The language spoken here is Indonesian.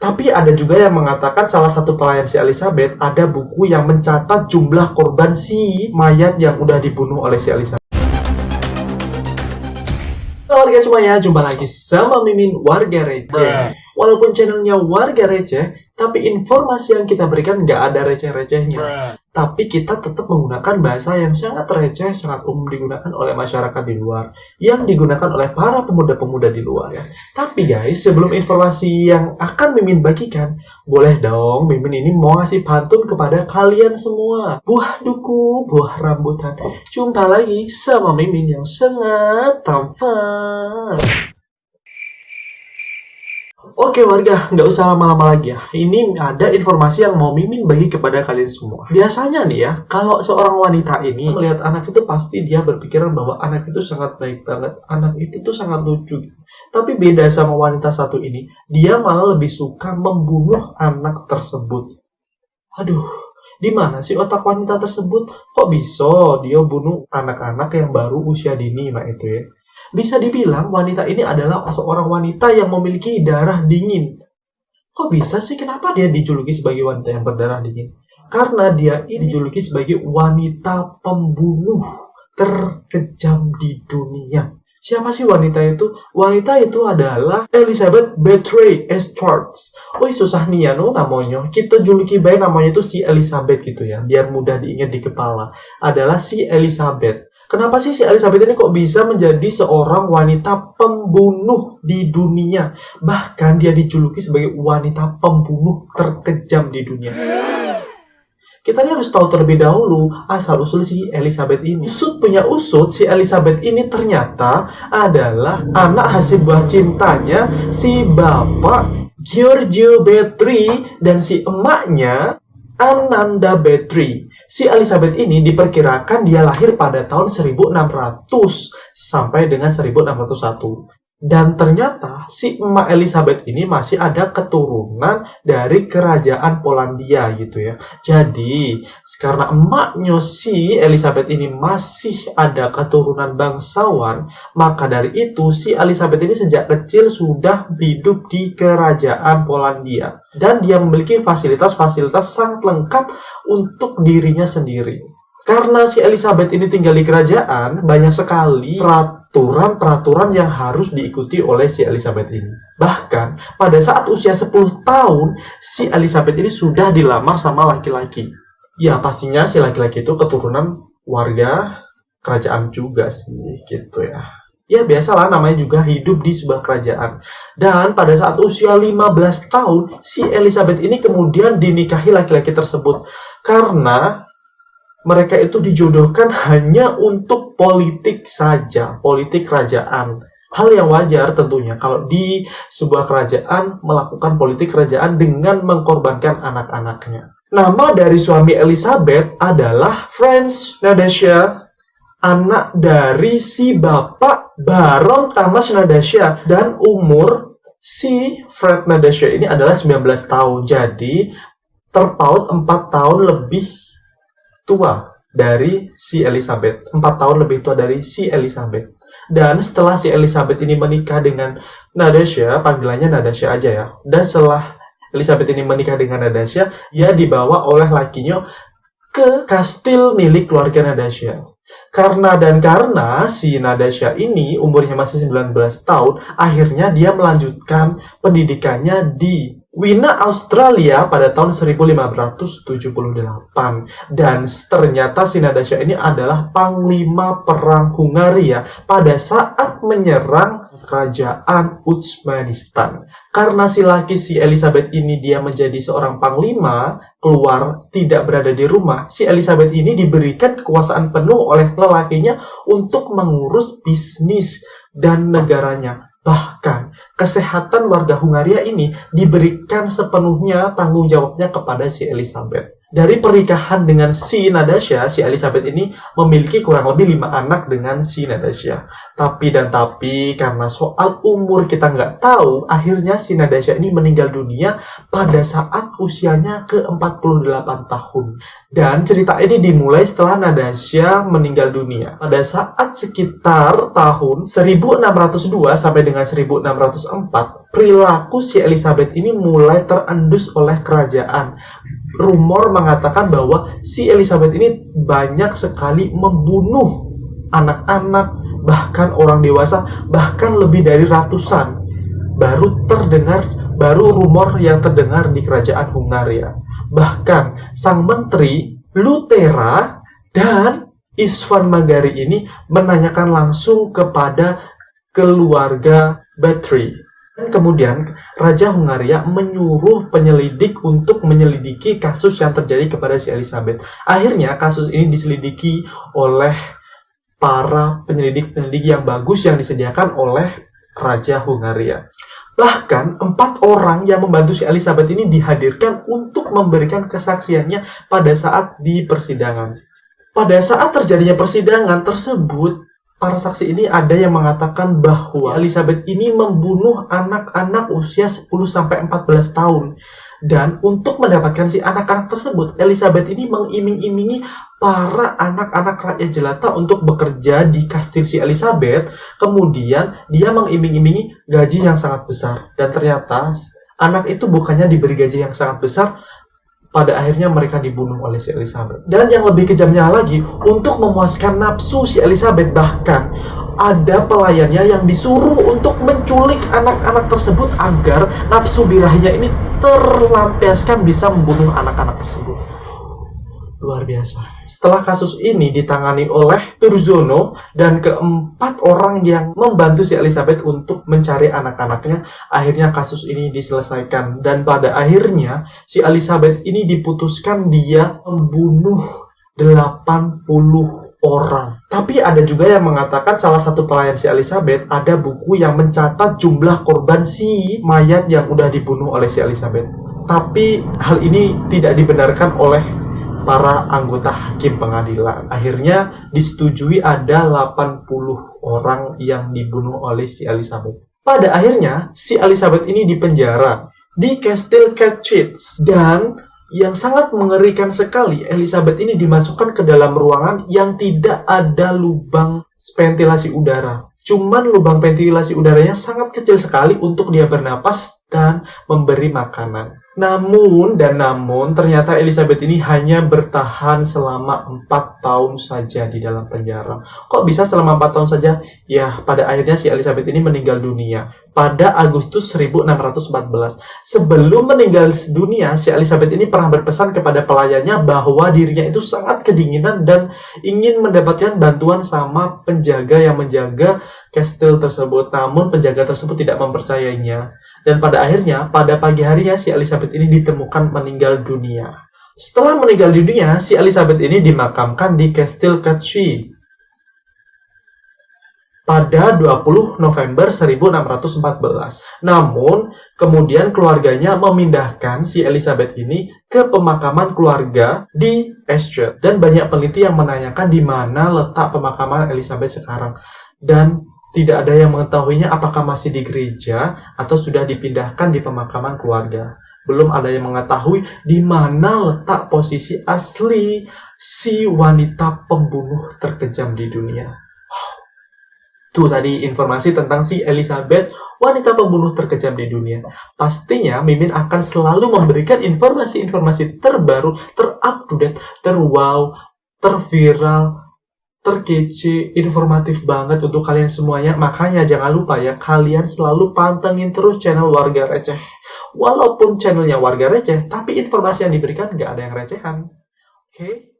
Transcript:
Tapi ada juga yang mengatakan salah satu pelayan si Elizabeth ada buku yang mencatat jumlah korban si mayat yang udah dibunuh oleh si Elizabeth. Halo warga semuanya, jumpa lagi sama Mimin Warga Receh. Walaupun channelnya Warga Receh, tapi informasi yang kita berikan nggak ada receh-recehnya. Tapi kita tetap menggunakan bahasa yang sangat receh, sangat umum digunakan oleh masyarakat di luar, yang digunakan oleh para pemuda-pemuda di luar ya. Tapi guys, sebelum informasi yang akan Mimin bagikan, boleh dong Mimin ini mau ngasih pantun kepada kalian semua. Buah duku, buah rambutan. Jumpa lagi sama Mimin yang sangat tampan. Oke warga, nggak usah lama-lama lagi ya. Ini ada informasi yang mau Mimin bagi kepada kalian semua. Biasanya nih ya, kalau seorang wanita ini melihat anak itu pasti dia berpikiran bahwa anak itu sangat baik banget. Anak itu tuh sangat lucu. Tapi beda sama wanita satu ini, dia malah lebih suka membunuh anak tersebut. Aduh, di mana sih otak wanita tersebut? Kok bisa dia bunuh anak-anak yang baru usia dini, nah itu ya. Bisa dibilang wanita ini adalah seorang wanita yang memiliki darah dingin. Kok bisa sih? Kenapa dia dijuluki sebagai wanita yang berdarah dingin? Karena dia ini dijuluki sebagai wanita pembunuh terkejam di dunia. Siapa sih wanita itu? Wanita itu adalah Elizabeth Bathory Edwards. Wih susah nih ya no namanya. Kita juluki baik namanya itu si Elizabeth gitu ya. Biar mudah diingat di kepala. Adalah si Elizabeth. Kenapa sih si Elizabeth ini kok bisa menjadi seorang wanita pembunuh di dunia? Bahkan dia dijuluki sebagai wanita pembunuh terkejam di dunia. Kita harus tahu terlebih dahulu asal-usul si Elizabeth ini. Usut punya usut, si Elizabeth ini ternyata adalah anak hasil buah cintanya si bapak Giorgio Bathory dan si emaknya Ananda Bathory. Si Elizabeth ini diperkirakan dia lahir pada tahun 1600 sampai dengan 1601. Dan ternyata si emak Elizabeth ini masih ada keturunan dari kerajaan Polandia gitu ya. Jadi karena emaknya si Elizabeth ini masih ada keturunan bangsawan, maka dari itu si Elizabeth ini sejak kecil sudah hidup di kerajaan Polandia. Dan dia memiliki fasilitas-fasilitas sangat lengkap untuk dirinya sendiri. Karena si Elizabeth ini tinggal di kerajaan, banyak sekali peraturan-peraturan yang harus diikuti oleh si Elizabeth ini. Bahkan, pada saat usia 10 tahun, si Elizabeth ini sudah dilamar sama laki-laki. Ya, pastinya si laki-laki itu keturunan warga kerajaan juga sih, gitu ya. Ya, biasalah namanya juga hidup di sebuah kerajaan. Dan pada saat usia 15 tahun, si Elizabeth ini kemudian dinikahi laki-laki tersebut. Karena mereka itu dijodohkan hanya untuk politik saja, politik kerajaan. Hal yang wajar tentunya kalau di sebuah kerajaan melakukan politik kerajaan dengan mengkorbankan anak-anaknya. Nama dari suami Elizabeth adalah Franz Nadasha, anak dari si bapak Baron Thomas Nadasha, dan umur si Fred Nadasha ini adalah 19 tahun. Jadi terpaut 4 tahun lebih tua dari si Elizabeth. 4 tahun lebih tua dari si Elizabeth. Dan setelah si Elizabeth ini menikah dengan Nadasha, panggilannya Nadasha aja ya. Dan setelah Elizabeth ini menikah dengan Nadasha, ia dibawa oleh lakinya ke kastil milik keluarga Nadasha. Karena si Nadasha ini umurnya masih 19 tahun, akhirnya dia melanjutkan pendidikannya di Wina, Australia pada tahun 1578. Dan ternyata si Nadasha ini adalah panglima perang Hungaria pada saat menyerang kerajaan Utsmanistan. Karena si Elizabeth ini dia menjadi seorang panglima, keluar tidak berada di rumah, si Elizabeth ini diberikan kekuasaan penuh oleh lelakinya untuk mengurus bisnis dan negaranya. Bahkan, kesehatan warga Hungaria ini diberikan sepenuhnya tanggung jawabnya kepada si Elizabeth. Dari pernikahan dengan si Natasha, si Elizabeth ini memiliki kurang lebih 5 anak dengan si Natasha. Tapi karena soal umur kita nggak tahu, akhirnya si Natasha ini meninggal dunia pada saat usianya ke-48 tahun. Dan cerita ini dimulai setelah Natasha meninggal dunia. Pada saat sekitar tahun 1602 sampai dengan 1604, perilaku si Elizabeth ini mulai terendus oleh kerajaan. Rumor mengatakan bahwa si Elizabeth ini banyak sekali membunuh anak-anak, bahkan orang dewasa, bahkan lebih dari ratusan. Baru rumor yang terdengar di kerajaan Hungaria. Bahkan sang menteri Lutera dan István Megary ini menanyakan langsung kepada keluarga Bathory. Dan kemudian Raja Hungaria menyuruh penyelidik untuk menyelidiki kasus yang terjadi kepada si Elizabeth. Akhirnya kasus ini diselidiki oleh para penyelidik-penyelidik yang bagus yang disediakan oleh Raja Hungaria. Bahkan 4 orang yang membantu si Elizabeth ini dihadirkan untuk memberikan kesaksiannya pada saat di persidangan. Pada saat terjadinya persidangan tersebut, para saksi ini ada yang mengatakan bahwa Elizabeth ini membunuh anak-anak usia 10-14 tahun. Dan untuk mendapatkan si anak-anak tersebut, Elizabeth ini mengiming-imingi para anak-anak rakyat jelata untuk bekerja di kastil si Elizabeth. Kemudian dia mengiming-imingi gaji yang sangat besar. Dan ternyata anak itu bukannya diberi gaji yang sangat besar, pada akhirnya mereka dibunuh oleh si Elizabeth. Dan yang lebih kejamnya lagi, untuk memuaskan nafsu si Elizabeth, bahkan ada pelayannya yang disuruh untuk menculik anak-anak tersebut agar nafsu birahinya ini terlampiaskan bisa membunuh anak-anak tersebut. Luar biasa. Setelah kasus ini ditangani oleh Turzono dan ke-4 orang yang membantu si Elizabeth untuk mencari anak-anaknya, akhirnya kasus ini diselesaikan. Dan pada akhirnya si Elizabeth ini diputuskan dia membunuh 80 orang. Tapi ada juga yang mengatakan salah satu pelayan si Elizabeth ada buku yang mencatat jumlah korban si mayat yang udah dibunuh oleh si Elizabeth. Tapi hal ini tidak dibenarkan oleh para anggota hakim pengadilan. Akhirnya disetujui ada 80 orang yang dibunuh oleh si Elizabeth. Pada akhirnya si Elizabeth ini dipenjara di Kastil Cartwright. Dan yang sangat mengerikan sekali, Elizabeth ini dimasukkan ke dalam ruangan yang tidak ada lubang ventilasi udara. Cuman lubang ventilasi udaranya sangat kecil sekali untuk dia bernapas dan memberi makanan. Namun ternyata Elizabeth ini hanya bertahan selama 4 tahun saja di dalam penjara. Kok bisa selama 4 tahun saja? Ya, pada akhirnya si Elizabeth ini meninggal dunia pada Agustus 1614. Sebelum meninggal dunia, si Elizabeth ini pernah berpesan kepada pelayannya bahwa dirinya itu sangat kedinginan dan ingin mendapatkan bantuan sama penjaga yang menjaga kastil tersebut. Namun penjaga tersebut tidak mempercayainya. Dan pada akhirnya, pada pagi harinya si Elizabeth ini ditemukan meninggal dunia. Setelah meninggal dunia, si Elizabeth ini dimakamkan di Kastil Cartwright pada 20 November 1614. Namun, kemudian keluarganya memindahkan si Elizabeth ini ke pemakaman keluarga di Eschweiler. Dan banyak peneliti yang menanyakan di mana letak pemakaman Elizabeth sekarang. Dan tidak ada yang mengetahuinya apakah masih di gereja atau sudah dipindahkan di pemakaman keluarga. Belum ada yang mengetahui di mana letak posisi asli si wanita pembunuh terkejam di dunia. Wow. Itu tadi informasi tentang si Elizabeth, wanita pembunuh terkejam di dunia. Pastinya Mimin akan selalu memberikan informasi-informasi terbaru, ter-up-to-date, ter-wow, ter-viral, terkece, informatif banget untuk kalian semuanya. Makanya jangan lupa ya, kalian selalu pantengin terus channel Warga Receh. Walaupun channelnya Warga Receh, tapi informasi yang diberikan nggak ada yang recehan. Oke?